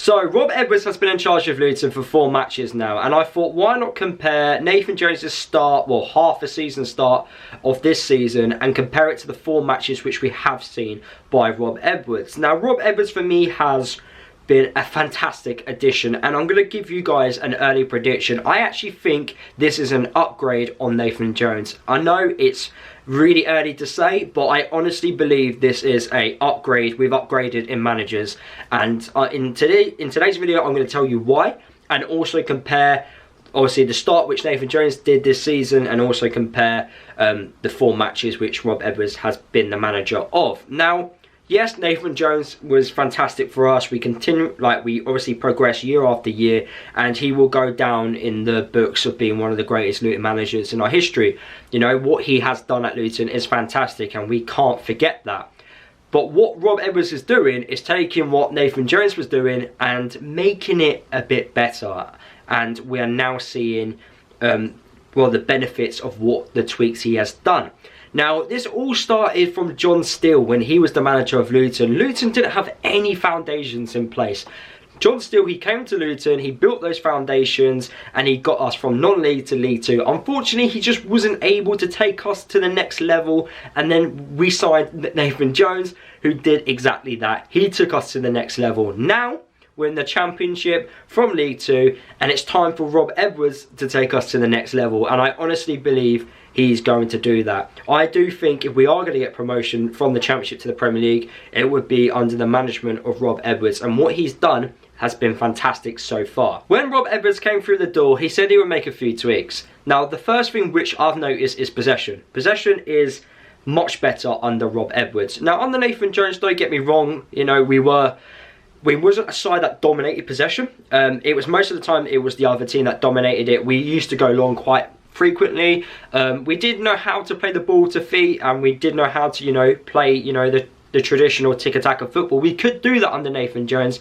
So, Rob Edwards has been in charge of Luton for 4 matches now, and I thought, why not compare Nathan Jones' start, well, half a season start of this season, and compare it to the 4 matches which we have seen by Rob Edwards. Now, Rob Edwards for me has been a fantastic addition, and I'm going to give you guys an early prediction. I actually think this is an upgrade on Nathan Jones. I know it's really early to say, but I honestly believe this is a upgrade. We've upgraded in managers, and in today's video I'm going to tell you why, and also compare obviously the start which Nathan Jones did this season, and also compare the 4 matches which Rob Edwards has been the manager of. Now, yes, Nathan Jones was fantastic for us. We obviously progress year after year, and he will go down in the books of being one of the greatest Luton managers in our history. You know, what he has done at Luton is fantastic, and we can't forget that. But what Rob Edwards is doing is taking what Nathan Jones was doing and making it a bit better. And we are now seeing, well, the benefits of what the tweaks he has done. Now, this all started from John Steele when he was the manager of Luton. Luton didn't have any foundations in place. John Steele, he came to Luton, he built those foundations, and he got us from non-league to League 2. Unfortunately, he just wasn't able to take us to the next level, and then we signed Nathan Jones, who did exactly that. He took us to the next level. Now, we're in the Championship from League 2, and it's time for Rob Edwards to take us to the next level, and I honestly believe he's going to do that. I do think if we are going to get promotion from the Championship to the Premier League, it would be under the management of Rob Edwards, and what he's done has been fantastic so far. When Rob Edwards came through the door, he said he would make a few tweaks. Now, the first thing which I've noticed is possession. Possession is much better under Rob Edwards. Now, under Nathan Jones, don't get me wrong, you know, we wasn't a side that dominated possession. It was most of the time, it was the other team that dominated it. We used to go long quite frequently. We did know how to play the ball to feet, and we did know how to, you know, play, you know, the traditional tiki-taka football. We could do that under Nathan Jones,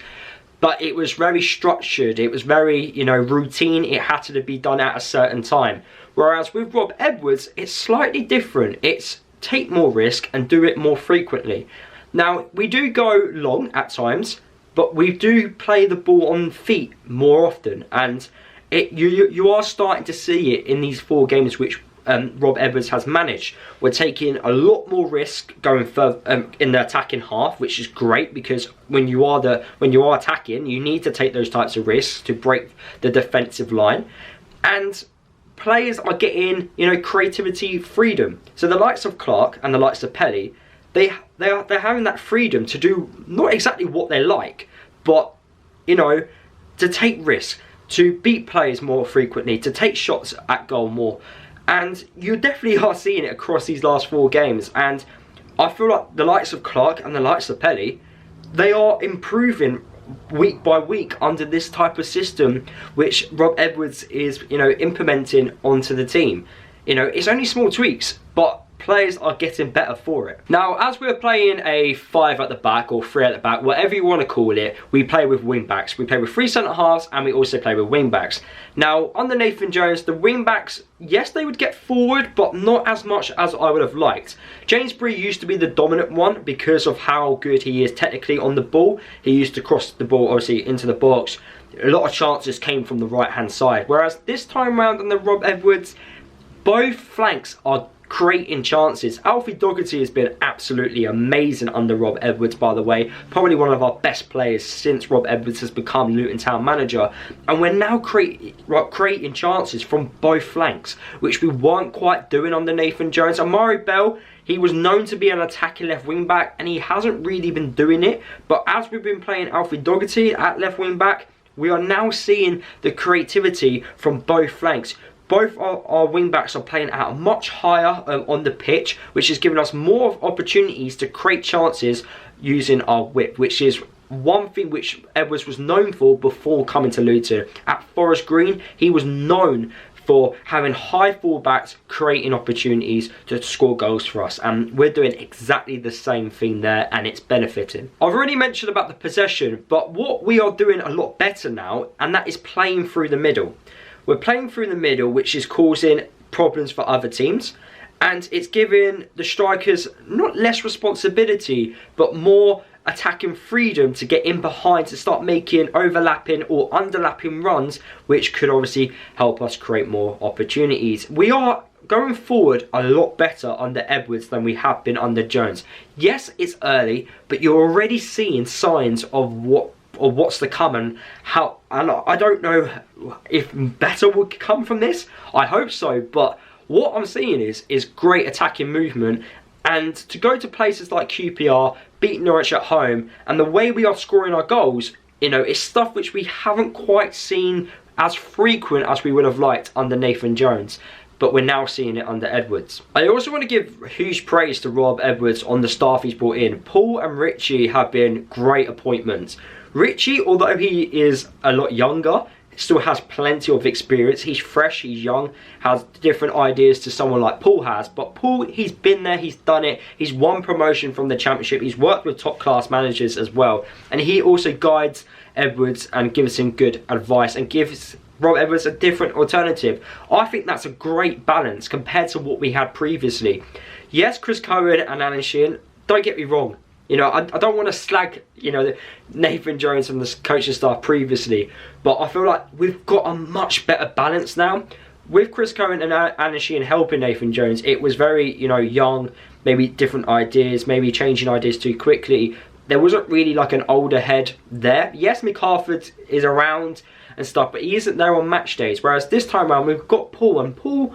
but it was very structured. It was very, you know, routine. It had to be done at a certain time. Whereas with Rob Edwards, it's slightly different. It's take more risk and do it more frequently. Now, we do go long at times, but we do play the ball on feet more often, and you are starting to see it in these 4 games which Rob Edwards has managed. We're taking a lot more risk going further in the attacking half, which is great, because when you are attacking, you need to take those types of risks to break the defensive line, and players are getting, you know, creativity, freedom. So the likes of Clark and the likes of Pelly, they're having that freedom to do not exactly what they like, but, you know, to take risks, to beat players more frequently, to take shots at goal more. And you definitely are seeing it across these last 4 games. And I feel like the likes of Clark and the likes of Pelly, they are improving week by week under this type of system which Rob Edwards is, you know, implementing onto the team. You know, it's only small tweaks, but players are getting better for it. Now, as we're playing a 5 at the back, or 3 at the back, whatever you want to call it, we play with wing backs. We play with 3 centre halves, and we also play with wing backs. Now, under Nathan Jones, the wing backs, yes, they would get forward, but not as much as I would have liked. James Bree used to be the dominant one because of how good he is technically on the ball. He used to cross the ball, obviously, into the box. A lot of chances came from the right-hand side. Whereas this time round under Rob Edwards, both flanks are creating chances. Alfie Doherty has been absolutely amazing under Rob Edwards, by the way. Probably one of our best players since Rob Edwards has become Luton Town manager. And we're now creating chances from both flanks, which we weren't quite doing under Nathan Jones. Amari Bell, he was known to be an attacking left wing back, and he hasn't really been doing it. But as we've been playing Alfie Doherty at left wing back, we are now seeing the creativity from both flanks. Both our wing backs are playing out much higher on the pitch, which is giving us more opportunities to create chances using our whip, which is one thing which Edwards was known for before coming to Luton. At Forest Green, he was known for having high fullbacks, creating opportunities to score goals for us, and we're doing exactly the same thing there, and it's benefiting. I've already mentioned about the possession, but what we are doing a lot better now, and that is playing through the middle. We're playing through the middle, which is causing problems for other teams, and it's giving the strikers not less responsibility, but more attacking freedom to get in behind, to start making overlapping or underlapping runs, which could obviously help us create more opportunities. We are going forward a lot better under Edwards than we have been under Jones. Yes, it's early, but you're already seeing signs of what's to come, and how, and I don't know if better would come from this. I hope so, but what I'm seeing is great attacking movement, and to go to places like QPR, beat Norwich at home, and the way we are scoring our goals, you know, it's stuff which we haven't quite seen as frequent as we would have liked under Nathan Jones. But we're now seeing it under Edwards. I also want to give huge praise to Rob Edwards on the staff he's brought in. Paul and Richie have been great appointments. Richie, although he is a lot younger, still has plenty of experience. He's fresh, he's young, has different ideas to someone like Paul has. But Paul, he's been there, he's done it. He's won promotion from the Championship. He's worked with top class managers as well. And he also guides Edwards and gives him good advice and gives Rob Edwards a different alternative. I think that's a great balance compared to what we had previously. Yes, Chris Cohen and Alan Sheehan, don't get me wrong. You know, I don't want to slag, you know, Nathan Jones from the coaching staff previously, but I feel like we've got a much better balance now. With Chris Cohen and Alan Sheehan helping Nathan Jones, it was very, you know, young, maybe different ideas, maybe changing ideas too quickly. There wasn't really like an older head there. Yes, McCarford is around and stuff, but he isn't there on match days. Whereas this time around, we've got Paul, and Paul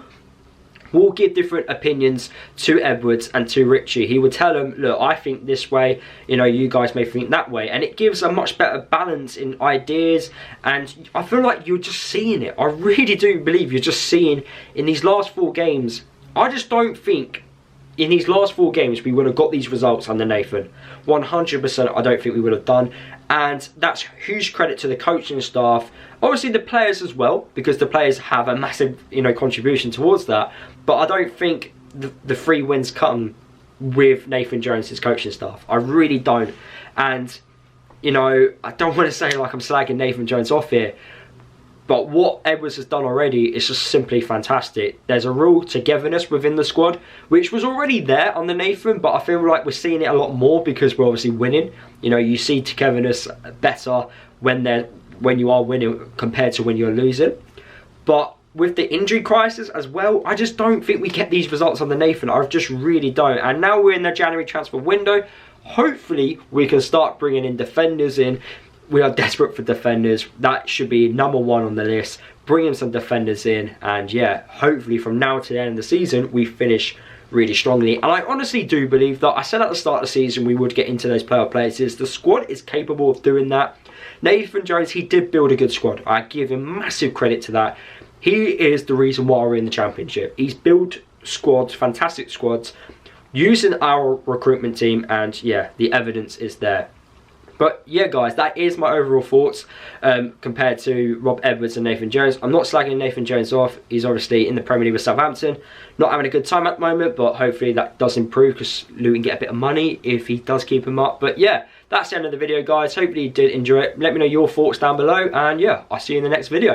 will give different opinions to Edwards and to Richie. He will tell them, look, I think this way, you know, you guys may think that way. And it gives a much better balance in ideas. And I feel like you're just seeing it. I really do believe you're just seeing in these last 4 games. I just don't think in these last 4 games we would have got these results under Nathan. 100% I don't think we would have done. And that's huge credit to the coaching staff. Obviously the players as well, because the players have a massive, you know, contribution towards that. But I don't think the 3 wins come with Nathan Jones' coaching staff. I really don't. And, you know, I don't want to say like I'm slagging Nathan Jones off here, but what Edwards has done already is just simply fantastic. There's a real togetherness within the squad, which was already there under Nathan, but I feel like we're seeing it a lot more because we're obviously winning. You know, you see togetherness better when you are winning compared to when you're losing. But with the injury crisis as well, I just don't think we get these results under Nathan. I just really don't. And now we're in the January transfer window. Hopefully we can start bringing in defenders in. We are desperate for defenders. That should be #1 on the list. Bringing some defenders in, and yeah, hopefully from now to the end of the season we finish really strongly. And I honestly do believe that I said at the start of the season we would get into those playoff places. The squad is capable of doing that. Nathan Jones, he did build a good squad. I give him massive credit to that. He is the reason why we're in the Championship. He's built squads, fantastic squads, using our recruitment team, and yeah, the evidence is there. But yeah, guys, that is my overall thoughts compared to Rob Edwards and Nathan Jones. I'm not slagging Nathan Jones off. He's obviously in the Premier League with Southampton. Not having a good time at the moment, but hopefully that does improve because Luton get a bit of money if he does keep him up. But yeah, that's the end of the video, guys. Hopefully you did enjoy it. Let me know your thoughts down below. And yeah, I'll see you in the next video.